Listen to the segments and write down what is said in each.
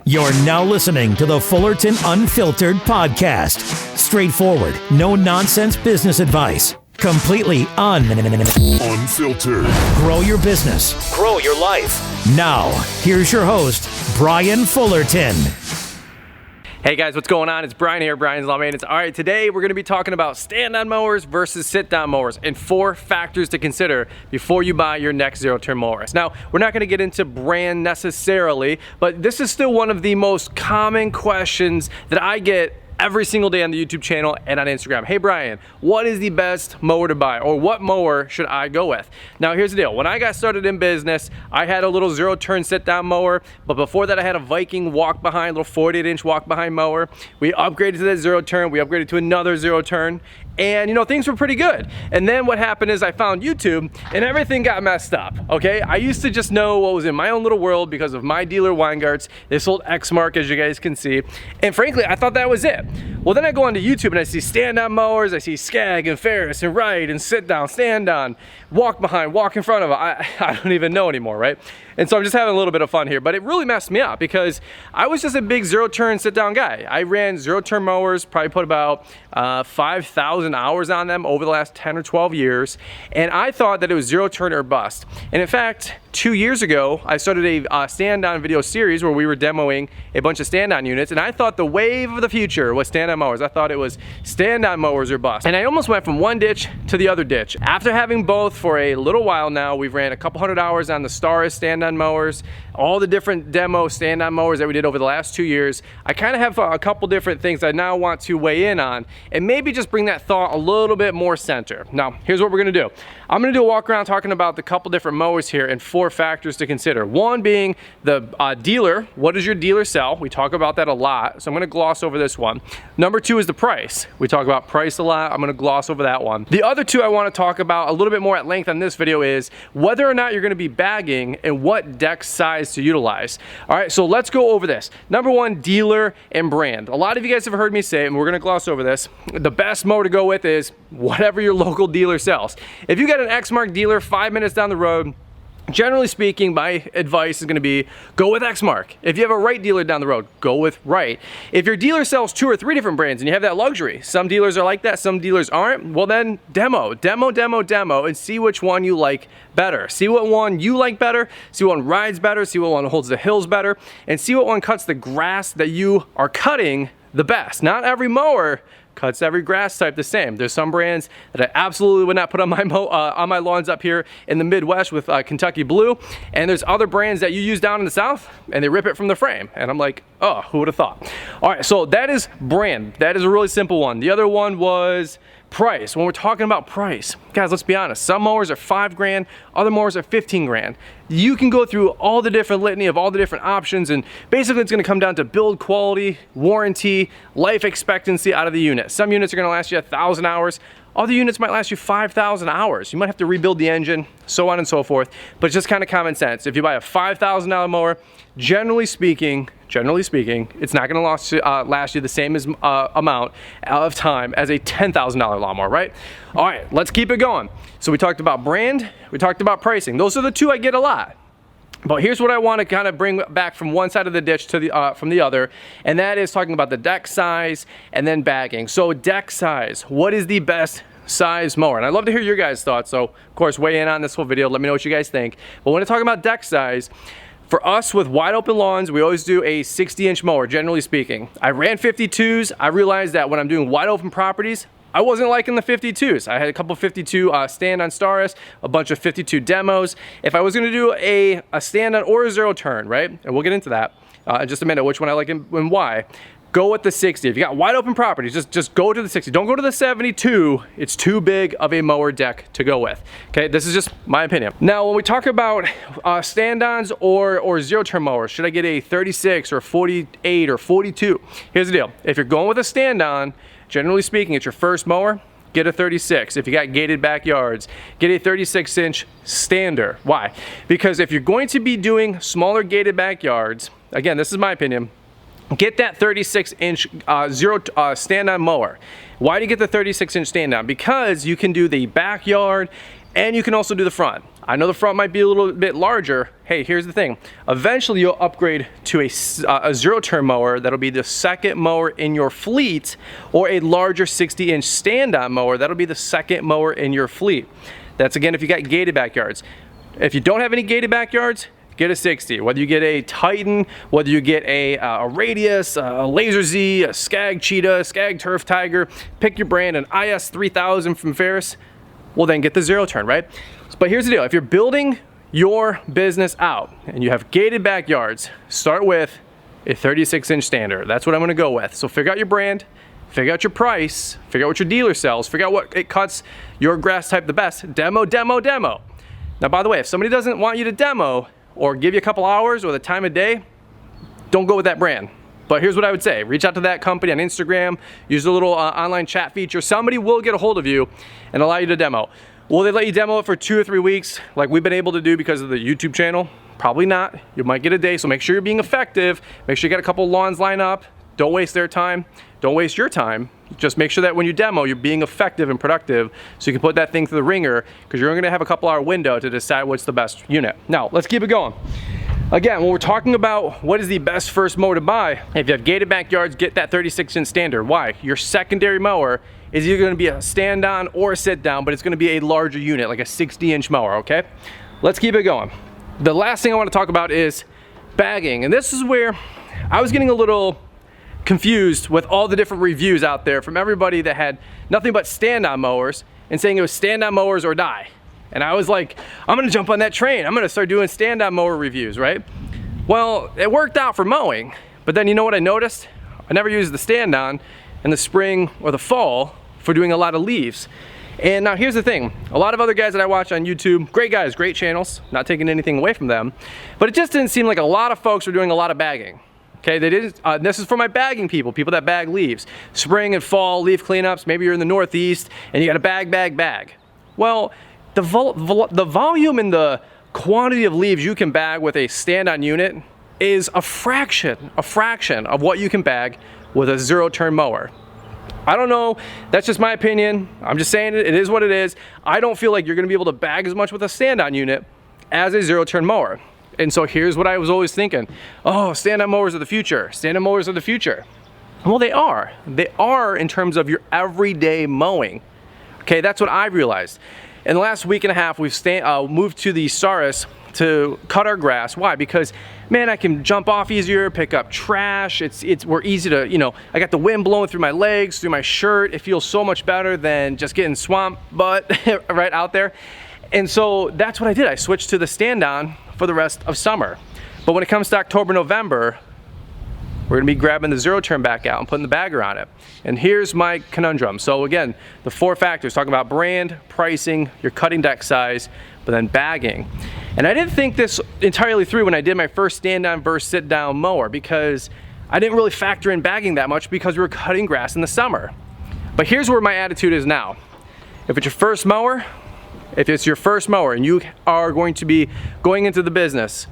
You're now listening to the Fullerton Unfiltered podcast. Straightforward, no nonsense business advice. Completely unfiltered. Grow your business. Grow your life. Now, here's your host, Brian Fullerton. Hey guys, what's going on? It's Brian here, Brian's Lawn Maintenance. All right, today we're going to be talking about stand-on mowers versus sit-down mowers and 4 factors to consider before you buy your next zero-turn mower. Now, we're not going to get into brand necessarily, but this is still one of the most common questions that I get every single day on the YouTube channel and on Instagram. Hey Brian, what is the best mower to buy, or what mower should I go with? Now here's the deal. When I got started in business, I had a little zero-turn sit-down mower, but before that I had a Viking walk-behind, little 48-inch walk-behind mower. We upgraded to that zero-turn, we upgraded to another zero-turn, and you know, things were pretty good. And then what happened is I found YouTube and everything got messed up, okay? I used to just know what was in my own little world because of my dealer Weingarts. They sold Exmark, as you guys can see. And frankly, I thought that was it. Well, then I go onto YouTube and I see stand-on mowers, I see Skag and Ferris and Wright and sit-down, stand-on, walk behind, walk in front of. I don't even know anymore, right? And so I'm just having a little bit of fun here, but it really messed me up because I was just a big zero-turn sit-down guy. I ran zero-turn mowers, probably put about 5,000 hours on them over the last 10 or 12 years, and I thought that it was zero-turn or bust. And in fact, 2 years ago, I started a stand-on video series where we were demoing a bunch of stand-on units, and I thought the wave of the future was stand-on mowers. I thought it was stand-on mowers or bust. And I almost went from one ditch to the other ditch. After having both for a little while now, we've ran a couple hundred hours on the Staris stand-on mowers, all the different demo stand-on mowers that we did over the last 2 years. I kind of have a couple different things I now want to weigh in on and maybe just bring that thought a little bit more center. Now, here's what we're gonna do. I'm gonna do a walk around talking about the couple different mowers here and 4 factors to consider. One being the dealer. What does your dealer sell? We talk about that a lot, so I'm gonna gloss over this one. Number 2 is the price. We talk about price a lot. I'm gonna gloss over that one. The other 2 I wanna talk about a little bit more at length on this video is whether or not you're gonna be bagging and what deck size to utilize. All right, so let's go over this. Number 1, dealer and brand. A lot of you guys have heard me say, and we're gonna gloss over this, the best mower to go with is whatever your local dealer sells. If you got an Exmark dealer 5 minutes down the road, generally speaking, my advice is going to be go with Exmark. If you have a Wright dealer down the road, go with Wright. If your dealer sells 2 or 3 different brands and you have that luxury, some dealers are like that, some dealers aren't, well then demo, and see which one you like better. See what one you like better, see what one rides better, see what one holds the hills better, and see what one cuts the grass that you are cutting the best. Not every mower cuts every grass type the same. There's some brands that I absolutely would not put on my lawns up here in the Midwest with Kentucky Blue, and there's other brands that you use down in the South and they rip it from the frame, and I'm like, oh, who would have thought? All right, so that is brand. That is a really simple one. The other one was price. When we're talking about price, guys, let's be honest. Some mowers are $5 grand, other mowers are 15 grand. You can go through all the different litany of all the different options, and basically it's gonna come down to build quality, warranty, life expectancy out of the unit. Some units are gonna last you 1,000 hours. Other units might last you 5,000 hours. You might have to rebuild the engine, so on and so forth, but it's just kind of common sense. If you buy a $5,000 mower, generally speaking, it's not gonna last you the same amount of time as a $10,000 lawnmower, right? All right, let's keep it going. So we talked about brand, we talked about pricing. Those are the 2 I get a lot. But here's what I want to kind of bring back from one side of the ditch to the from the other, and that is talking about the deck size and then bagging. So deck size, what is the best size mower? And I'd love to hear your guys' thoughts, so of course weigh in on this whole video, let me know what you guys think. But when I talk about deck size, for us with wide open lawns, we always do a 60-inch mower, generally speaking. I ran 52s. I realized that when I'm doing wide open properties, I wasn't liking the 52s. I had a couple 52 stand-on Staris, a bunch of 52 demos. If I was gonna do a stand-on or a zero-turn, right? And we'll get into that in just a minute, which one I like and why. Go with the 60. If you got wide open properties, just go to the 60. Don't go to the 72. It's too big of a mower deck to go with. Okay, this is just my opinion. Now, when we talk about stand-ons or zero-turn mowers, should I get a 36 or 48 or 42? Here's the deal. If you're going with a stand-on, generally speaking, it's your first mower, get a 36. If you got gated backyards, get a 36-inch stander. Why? Because if you're going to be doing smaller gated backyards, again, this is my opinion, get that 36-inch stand-on mower. Why do you get the 36-inch stand-on? Because you can do the backyard And you can also do the front. I know the front might be a little bit larger. Hey, here's the thing. Eventually you'll upgrade to a zero-turn mower that'll be the second mower in your fleet, or a larger 60-inch stand-on mower that'll be the second mower in your fleet. That's again if you got gated backyards. If you don't have any gated backyards, get a 60. Whether you get a Titan, whether you get a Radius, a Laser Z, a Skag Cheetah, Skag Turf Tiger, pick your brand, an IS 3000 from Ferris, well then get the zero turn, right? But here's the deal. If you're building your business out and you have gated backyards, start with a 36-inch standard. That's what I'm gonna go with. So figure out your brand, figure out your price, figure out what your dealer sells, figure out what it cuts your grass type the best. Demo, demo, demo. Now, by the way, if somebody doesn't want you to demo or give you a couple hours or the time of day, don't go with that brand. But here's what I would say. Reach out to that company on Instagram, use a little online chat feature. Somebody will get a hold of you and allow you to demo. Will they let you demo it for 2 or 3 weeks like we've been able to do because of the YouTube channel? Probably not. You might get a day, so make sure you're being effective. Make sure you got a couple lawns lined up. Don't waste their time. Don't waste your time. Just make sure that when you demo, you're being effective and productive so you can put that thing through the ringer, because you're gonna have a couple hour window to decide what's the best unit. Now, let's keep it going. Again, when we're talking about what is the best first mower to buy, if you have gated backyards, get that 36-inch standard. Why? Your secondary mower is either gonna be a stand-on or a sit-down, but it's gonna be a larger unit, like a 60-inch mower, okay? Let's keep it going. The last thing I wanna talk about is bagging, and this is where I was getting a little confused with all the different reviews out there from everybody that had nothing but stand-on mowers and saying it was stand-on mowers or die. And I was like, I'm gonna jump on that train. I'm gonna start doing stand-on mower reviews, right? Well, it worked out for mowing, but then you know what I noticed? I never used the stand-on in the spring or the fall for doing a lot of leaves. And now here's the thing. A lot of other guys that I watch on YouTube, great guys, great channels, not taking anything away from them, but it just didn't seem like a lot of folks were doing a lot of bagging. Okay, they didn't, this is for my bagging people that bag leaves. Spring and fall leaf cleanups, maybe you're in the Northeast and you got a bag. Well, the volume and the quantity of leaves you can bag with a stand-on unit is a fraction of what you can bag with a zero-turn mower. I don't know, that's just my opinion. I'm just saying it is what it is. I don't feel like you're gonna be able to bag as much with a stand-on unit as a zero-turn mower. And so here's what I was always thinking. Oh, stand-on mowers are the future. Stand-on mowers are the future. Well, they are. They are in terms of your everyday mowing. Okay, that's what I've realized. In the last week and a half, we've moved to the Saurus to cut our grass. Why? Because, man, I can jump off easier, pick up trash. We're easy to, you know, I got the wind blowing through my legs, through my shirt. It feels so much better than just getting swamp butt right out there. And so that's what I did. I switched to the stand-on for the rest of summer. But when it comes to October, November, we're gonna be grabbing the zero turn back out and putting the bagger on it. And here's my conundrum. So again, the 4 factors, talking about brand, pricing, your cutting deck size, but then bagging. And I didn't think this entirely through when I did my first stand-on versus sit-down mower, because I didn't really factor in bagging that much because we were cutting grass in the summer. But here's where my attitude is now. If it's your first mower, and you are going to be going into the business,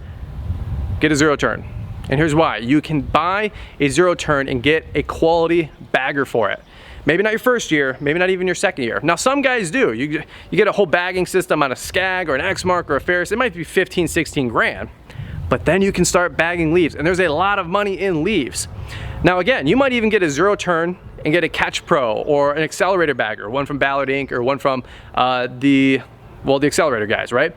get a zero turn. And here's why. You can buy a zero turn and get a quality bagger for it. Maybe not your first year, maybe not even your second year. Now some guys do. You get a whole bagging system on a Skag or an X-Mark or a Ferris. It might be 15, 16 grand. But then you can start bagging leaves, and there's a lot of money in leaves. Now again, you might even get a zero turn and get a Catch Pro or an accelerator bagger, one from Ballard Inc. or one from the accelerator guys, right?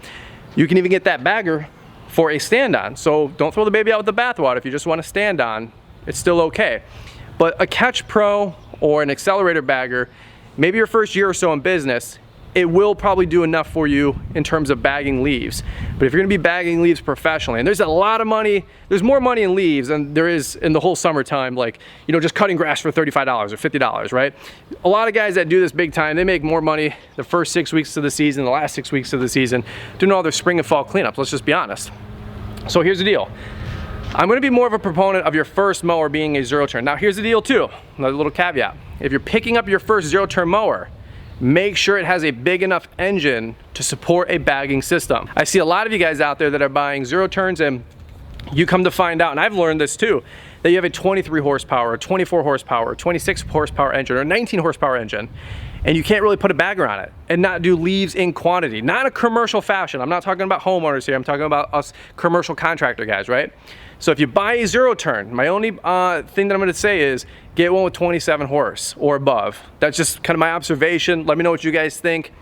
You can even get that bagger for a stand-on. So don't throw the baby out with the bathwater. If you just want a stand-on, it's still okay. But a Catch Pro or an accelerator bagger, maybe your first year or so in business, it will probably do enough for you in terms of bagging leaves. But if you're gonna be bagging leaves professionally, and there's a lot of money, there's more money in leaves than there is in the whole summertime, like, you know, just cutting grass for $35 or $50, right? A lot of guys that do this big time, they make more money the first 6 weeks of the season, the last 6 weeks of the season, doing all their spring and fall cleanups, let's just be honest. So here's the deal. I'm gonna be more of a proponent of your first mower being a zero turn. Now here's the deal too, another little caveat. If you're picking up your first zero turn mower, make sure it has a big enough engine to support a bagging system. I see a lot of you guys out there that are buying zero turns, and you come to find out, and I've learned this too, that you have a 23 horsepower, 24 horsepower, 26 horsepower engine, or 19 horsepower engine. and you can't really put a bagger on it and not do leaves in quantity, not in a commercial fashion. I'm not talking about homeowners here, I'm talking about us commercial contractor guys, right? So if you buy a 0-turn, my only thing that I'm gonna say is get one with 27 horse or above. That's just kind of my observation. Let me know what you guys think.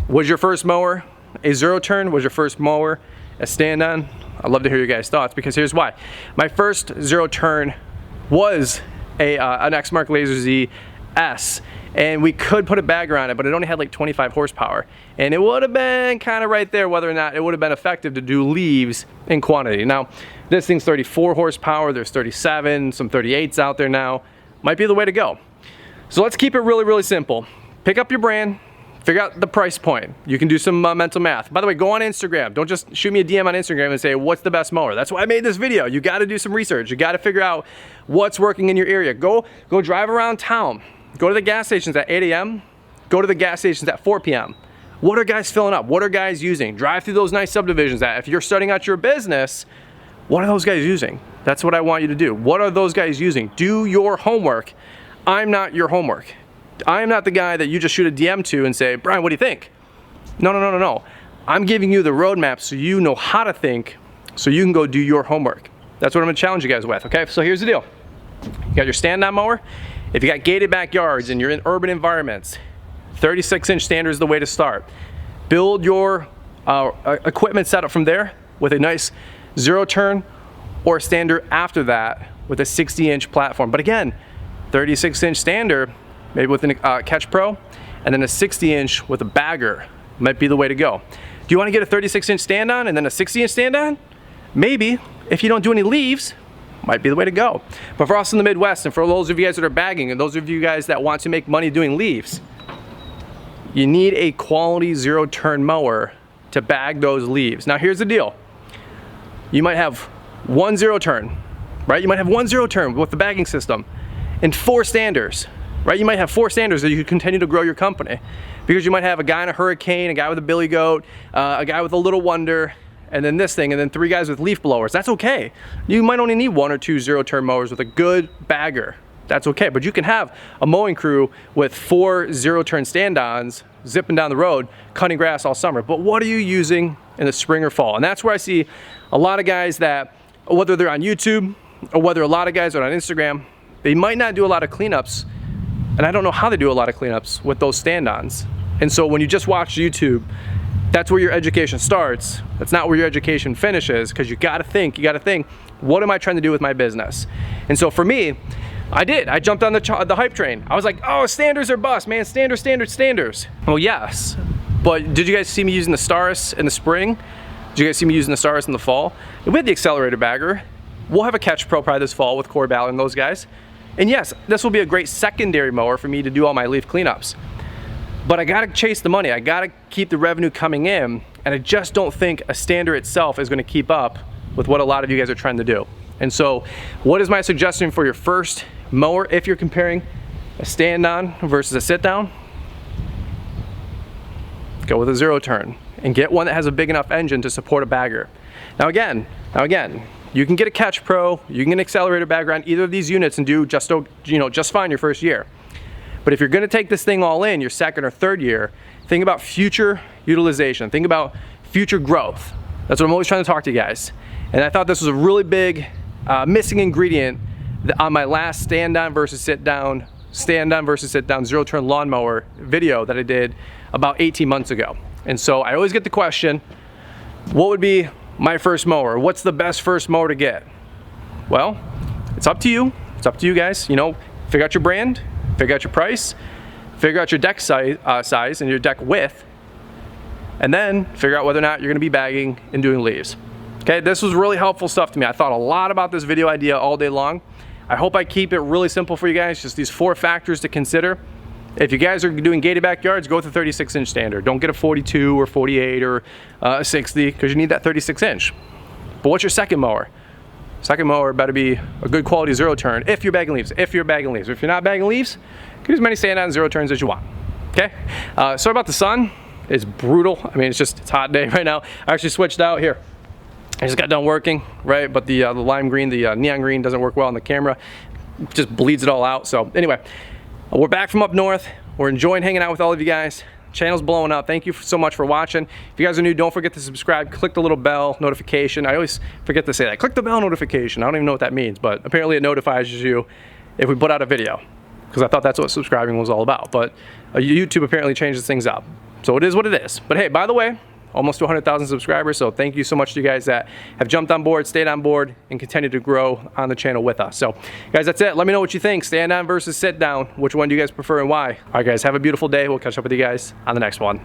Was your first mower a 0-turn? Was your first mower a stand-on? I'd love to hear your guys' thoughts, because here's why. My first 0-turn was an Exmark Laser Z S, and we could put a bagger on it, but it only had like 25 horsepower, and it would have been kind of right there whether or not it would have been effective to do leaves in quantity. Now this thing's 34 horsepower, there's 37, some 38s out there now. Might be the way to go. So let's keep it really simple. Pick up your brand, figure out the price point. You can do some mental math. By the way, go on Instagram. Don't just shoot me a DM on Instagram and say, what's the best mower? That's why I made this video. You got to do some research. You got to figure out what's working in your area. Go drive around town. Go to the gas stations at 8 a.m. Go to the gas stations at 4 p.m. What are guys filling up? What are guys using? Drive through those nice subdivisions that if you're starting out your business, what are those guys using? That's what I want you to do. What are those guys using? Do your homework. I'm not your homework. I am not the guy that you just shoot a DM to and say, Brian, what do you think? No. I'm giving you the roadmap so you know how to think, so you can go do your homework. That's what I'm gonna challenge you guys with, okay? So here's the deal. You got your stand-on mower. If you got gated backyards and you're in urban environments, 36-inch standard is the way to start. Build your equipment setup from there with a nice 0-turn or standard after that with a 60-inch platform. But again, 36-inch standard, maybe with a Catch Pro, and then a 60-inch with a bagger might be the way to go. Do you want to get a 36-inch stand-on and then a 60-inch stand-on? Maybe. If you don't do any leaves, might be the way to go. But for us in the Midwest, and for those of you guys that are bagging, and those of you guys that want to make money doing leaves, you need a quality 0-turn mower to bag those leaves. Now here's the deal. You might have one 0-turn, right? You might have one 0-turn with the bagging system and 4 standers, right? You might have 4 standers that you can continue to grow your company, because you might have a guy in a Hurricane, a guy with a Billy Goat, a guy with a Little Wonder, and then this thing, and then 3 guys with leaf blowers. That's okay. You might only need 1 or 2 0-turn mowers with a good bagger. That's okay, but you can have a mowing crew with 4 0-turn stand-ons zipping down the road, cutting grass all summer. But what are you using in the spring or fall? And that's where I see a lot of guys that, whether they're on YouTube or whether a lot of guys are on Instagram, they might not do a lot of cleanups, and I don't know how they do a lot of cleanups with those stand-ons. And so when you just watch YouTube, that's where your education starts. That's not where your education finishes, because you gotta think, what am I trying to do with my business? And so for me, I jumped on the hype train. I was like, oh, standards are bust, man, standards. Well, yes, but did you guys see me using the Staris in the spring? Did you guys see me using the Staris in the fall? We had the accelerator bagger. We'll have a Catch Pro probably this fall with Corey Ballard and those guys. And yes, this will be a great secondary mower for me to do all my leaf cleanups. But I gotta chase the money. I gotta keep the revenue coming in, and I just don't think a standard itself is gonna keep up with what a lot of you guys are trying to do. And so, what is my suggestion for your first mower if you're comparing a stand-on versus a sit-down? Go with a 0-turn and get one that has a big enough engine to support a bagger. Now again, you can get a Catch Pro, you can get an accelerator bagger on either of these units and do just fine your first year. But if you're gonna take this thing all in your second or third year, think about future utilization, think about future growth. That's what I'm always trying to talk to you guys. And I thought this was a really big missing ingredient on my last stand-on versus sit-down 0-turn lawnmower video that I did about 18 months ago. And so I always get the question, what would be my first mower? What's the best first mower to get? Well, it's up to you. It's up to you guys. You know, figure out your brand, figure out your price, figure out your deck size and your deck width, and then figure out whether or not you're gonna be bagging and doing leaves. Okay, this was really helpful stuff to me. I thought a lot about this video idea all day long. I hope I keep it really simple for you guys, just these 4 factors to consider. If you guys are doing gated backyards, go with a 36-inch standard. Don't get a 42 or 48 or a 60, because you need that 36-inch. But what's your second mower? Second mower better be a good quality 0-turn if you're bagging leaves. If you're not bagging leaves, get as many stand-on 0-turns as you want. Okay? Sorry about the sun. It's brutal. I mean, it's a hot day right now. I actually switched out here. I just got done working, right? But the lime green, the neon green doesn't work well on the camera. It just bleeds it all out. So anyway, we're back from up north. We're enjoying hanging out with all of you guys. Channel's blowing up. Thank you so much for watching. If you guys are new, don't forget to subscribe. Click the little bell notification. I always forget to say that. Click the bell notification. I don't even know what that means, but apparently it notifies you if we put out a video, because I thought that's what subscribing was all about. But YouTube apparently changes things up. So it is what it is. But hey, by the way, almost to 100,000 subscribers, so thank you so much to you guys that have jumped on board, stayed on board, and continue to grow on the channel with us. So guys, that's it. Let me know what you think. Stand on versus sit down. Which one do you guys prefer and why? All right guys, have a beautiful day. We'll catch up with you guys on the next one.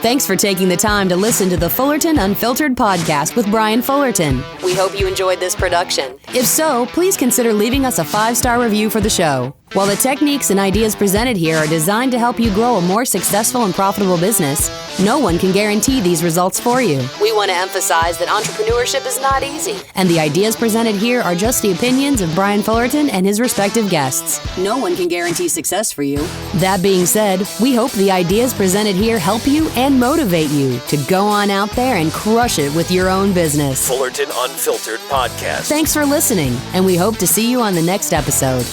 Thanks for taking the time to listen to the Fullerton Unfiltered podcast with Brian Fullerton. We hope you enjoyed this production. If so, please consider leaving us a 5-star review for the show. While the techniques and ideas presented here are designed to help you grow a more successful and profitable business, no one can guarantee these results for you. We want to emphasize that entrepreneurship is not easy, and the ideas presented here are just the opinions of Brian Fullerton and his respective guests. No one can guarantee success for you. That being said, we hope the ideas presented here help you and motivate you to go on out there and crush it with your own business. Fullerton Unfiltered Podcast. Thanks for listening, and we hope to see you on the next episode.